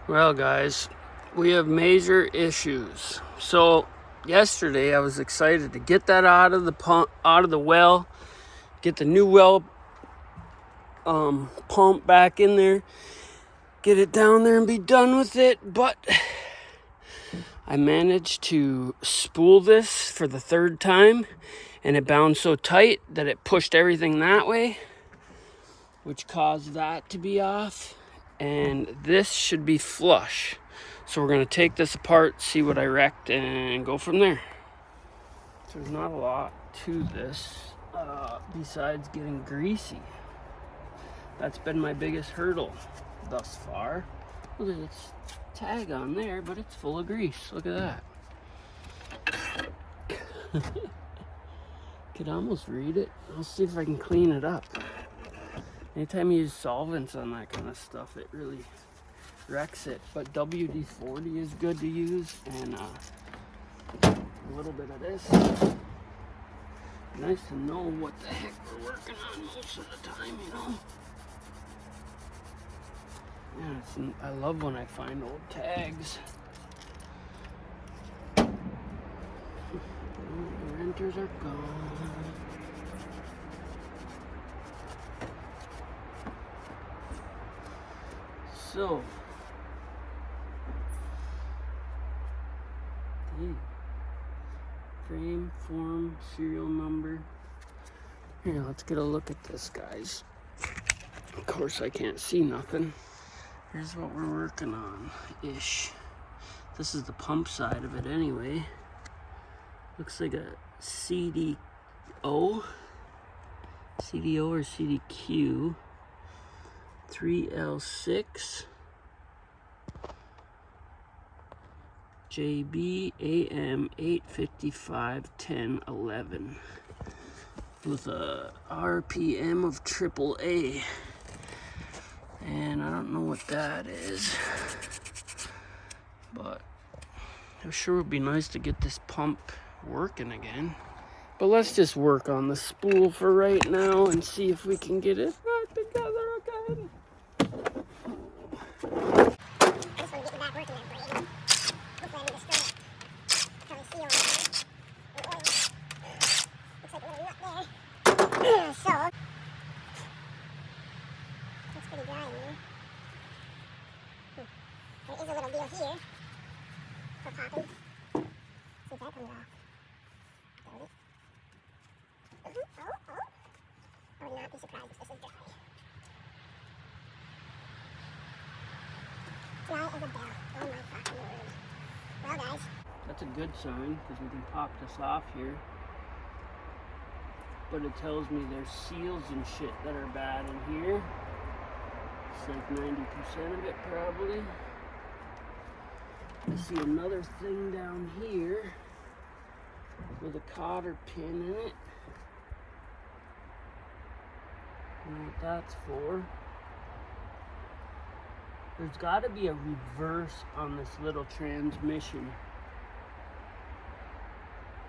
Well, guys, we have major issues. So yesterday I was excited to get that out of the pump, out of the well, get the new well pump back in there, get it down there and be done with it. But I managed to spool this for the third time, and it bound so tight that it pushed everything that way, which caused that to be off. And this should be flush. So we're going to take this apart, see what I wrecked, and go from there. So there's not a lot to this besides getting greasy. That's been my biggest hurdle thus far. Look at its tag on there, but it's full of grease. Look at that. Could almost read it. I'll see if I can clean it up. Anytime you use solvents on that kind of stuff, it really wrecks it. But WD-40 is good to use, and a little bit of this. Nice to know what the heck we're working on most of the time, you know. Yeah, I love when I find old tags. The renters are gone. So, frame, form, serial number. Here, let's get a look at this, guys. Of course, I can't see nothing. Here's what we're working on-ish. This is the pump side of it anyway. Looks like a CDO or CDQ. 3L6 JB AM 855 10 11 with a RPM of AAA, and I don't know what that is, but it sure would be nice to get this pump working again. But let's just work on the spool for right now and see if we can get it back together again. So, that's pretty dry in there. There is a little deal here for popping. See if that comes off. Got it. I would not be surprised if this is dry. Dry as a bell. Oh my fucking word. Well, guys. That's a good sign, because we can pop this off here. But it tells me there's seals and shit that are bad in here. It's like 90% of it probably. I see another thing down here with a cotter pin in it. I don't know what that's for. There's got to be a reverse on this little transmission.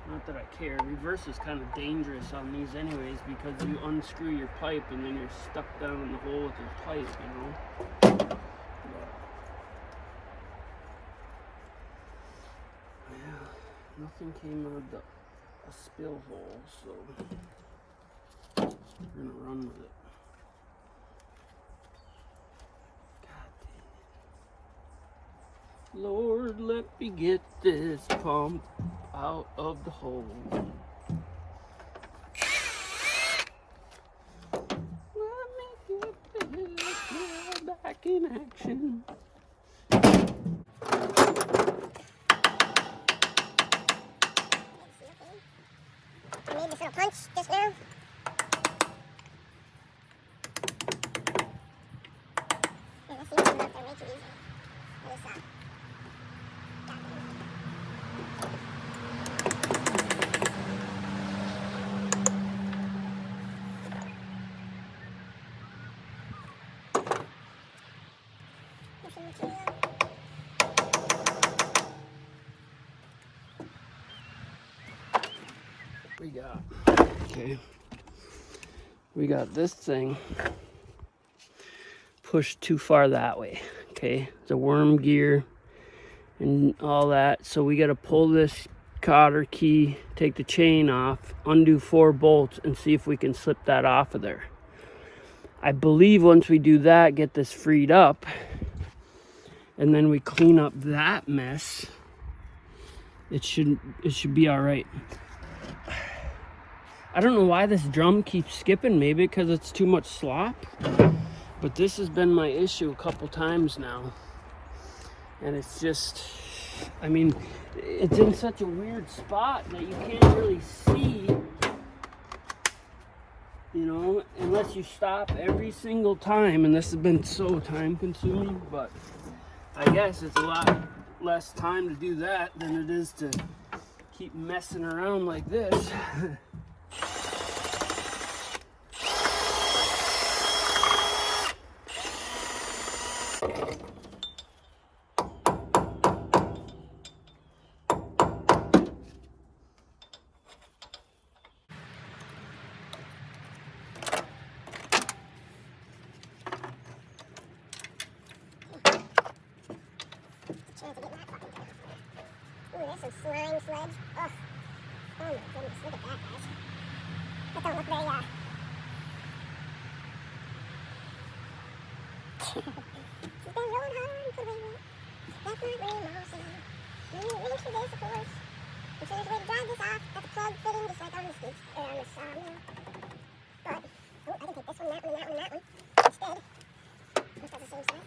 Not that I care. Reverse is kind of dangerous on these anyways, because you unscrew your pipe and then you're stuck down in the hole with your pipe, you know. But, yeah, nothing came out of a spill hole, so we're gonna run with it. God damn it. Lord, let me get this pump out of the hole. Let me get this back in action. I made this little punch just now. Yeah, let's see if I can go up there way too easy. For this goddamn. We got this thing pushed too far that way. okay? The worm gear and all that. So we got to pull this cotter key, take the chain off, undo 4 bolts, and see if we can slip that off of there. I believe once we do that, get this freed up, and then we clean up that mess, it should be all right. I don't know why this drum keeps skipping. Maybe because it's too much slop. But this has been my issue a couple times now. And it's just, I mean, it's in such a weird spot that you can't really see, you know, unless you stop every single time. And this has been so time consuming, but I guess it's a lot less time to do that than it is to keep messing around like this. Chance of getting that fucking thing off. Ooh, there's some slime sludge. Ugh. Oh my goodness, look at that, guys. That don't look very, She's been rolling hard for the way. That's not very mossy. You need a winch for this, of course. I'm sure there's a way to drive this off. Got the plug fitting just like on the skids, or on the sawmill. But, oh, I can take this one, that one, that one, that one. Instead, this does the same size.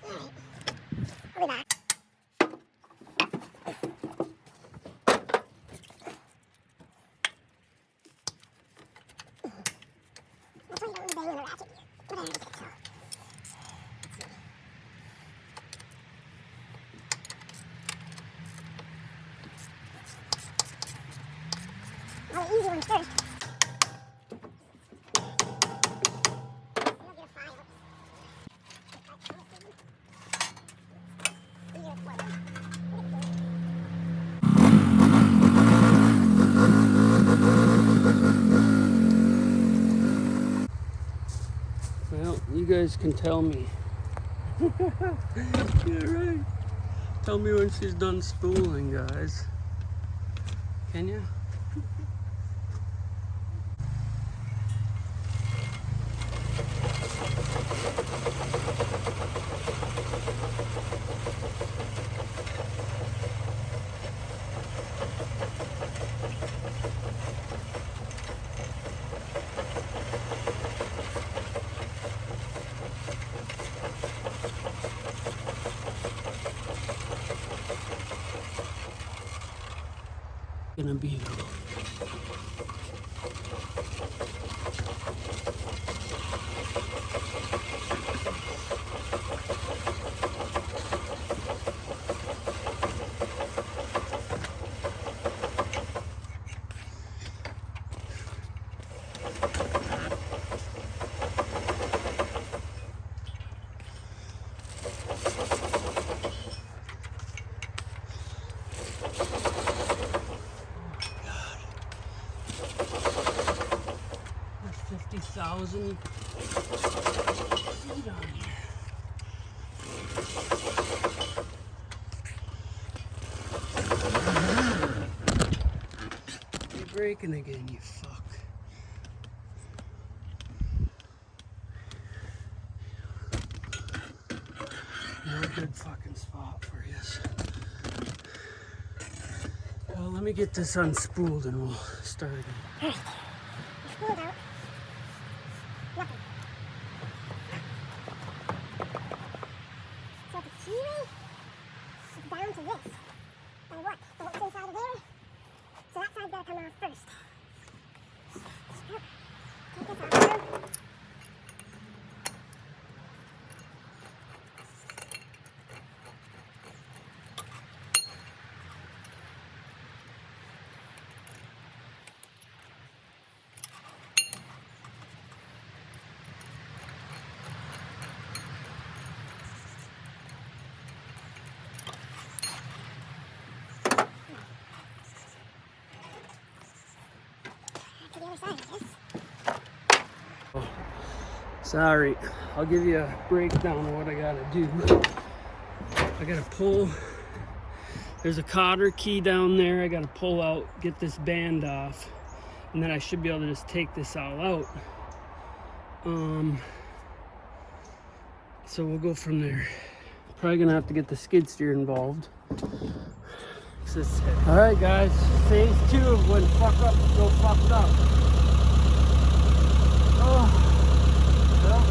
Ooh. I'll be back. That's why you don't bang on the ratchet. But I already did so. All the easy ones first. Well, you guys can tell me. Yeah, right. Tell me when she's done spooling, guys. Can you? Gonna be 2,000 feet on here. You're braking again, you fuck. No good fucking spot for you. Well, let me get this unspooled and we'll start again. Alright, spooled out. Nothing. So the keyring is down to this. By what? Bolts inside of there? So that side's gotta come off first. Yep. Take this off now. To the other side, I guess. Sorry, I'll give you a breakdown of what I gotta do. I gotta pull, there's a cotter key down there. I gotta pull out, get this band off, and then I should be able to just take this all out. So we'll go from there. Probably gonna have to get the skid steer involved. All right, guys, phase 2 of when fuck up go fucked up. Oh, well.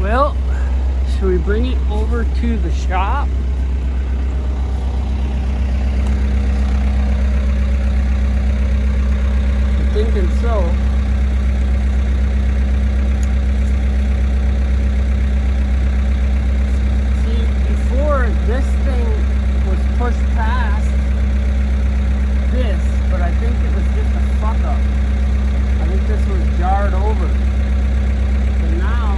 Well, should we bring it over to the shop? I'm thinking so. See, before this thing was pushed past this, but I think it was just a fuck up. I think this was jarred over. But now,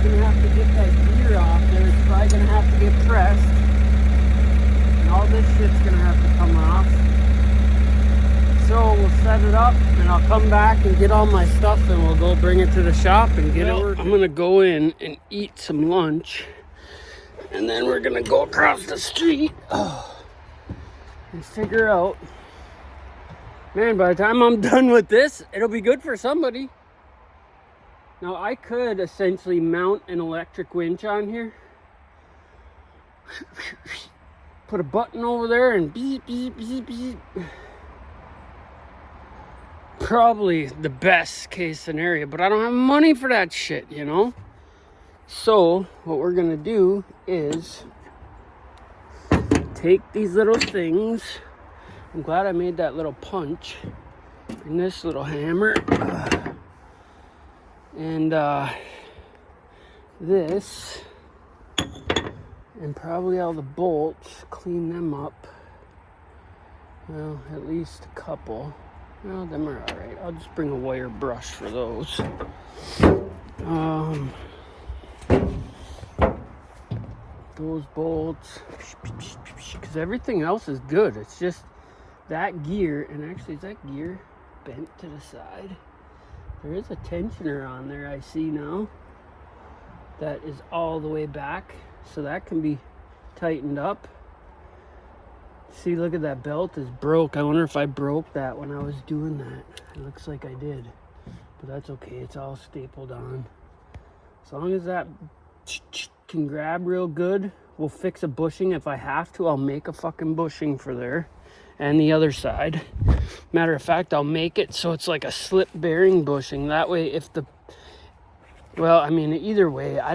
gonna have to get that gear off there. It's probably gonna have to get pressed, and all this shit's gonna have to come off. So we'll set it up, and I'll come back and get all my stuff, and we'll go bring it to the shop and get it working. I'm gonna go in and eat some lunch, and then we're gonna go across the street and figure out. Man, by the time I'm done with this, it'll be good for somebody. Now, I could essentially mount an electric winch on here. Put a button over there and beep, beep, beep, beep. Probably the best case scenario, but I don't have money for that shit, you know? So, what we're gonna do is take these little things. I'm glad I made that little punch. And this little hammer. And this, and probably all the bolts, clean them up. Well, at least a couple. Well, them are all right. I'll just bring a wire brush for those. those bolts, because everything else is good. It's just that gear, and actually is that gear bent to the side? There is a tensioner on there I see now that is all the way back, so that can be tightened up. See, look at that belt is broke. I wonder if I broke that when I was doing that. It looks like I did, but that's okay. It's all stapled on. As long as that can grab real good, we'll fix a bushing. If I have to, I'll make a fucking bushing for there and the other side. Matter of fact, I'll make it so it's like a slip bearing bushing. That way, if the, well, I mean, either way, I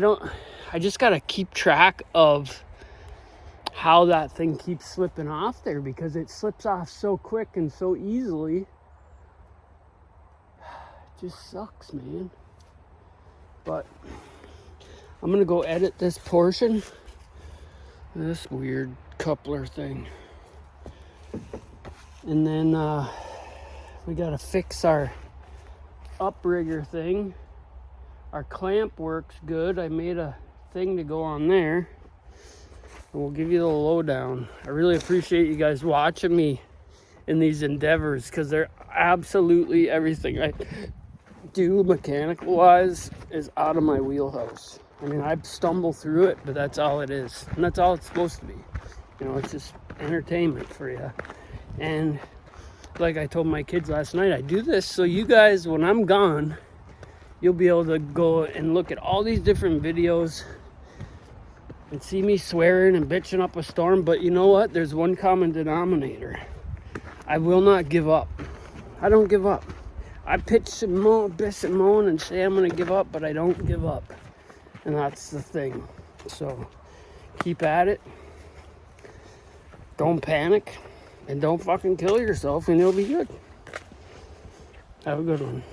just gotta keep track of how that thing keeps slipping off there, because it slips off so quick and so easily. It just sucks, man. But I'm gonna go edit this portion, this weird coupler thing, and then we gotta fix our uprigger thing. Our clamp works good. I made a thing to go on there, and we'll give you the lowdown. I really appreciate you guys watching me in these endeavors, because they're absolutely everything I do mechanical wise is out of my wheelhouse. I mean, I stumble through it, but that's all it is, and that's all it's supposed to be. You know, it's just entertainment for you. And like I told my kids last night, I do this so you guys, when I'm gone, you'll be able to go and look at all these different videos and see me swearing and bitching up a storm. But you know what? There's one common denominator. I will not give up. I don't give up. I pitch and moan, bitch and moan, and say I'm going to give up, but I don't give up. And that's the thing. So keep at it. Don't panic. And don't fucking kill yourself, and you'll be good. Have a good one.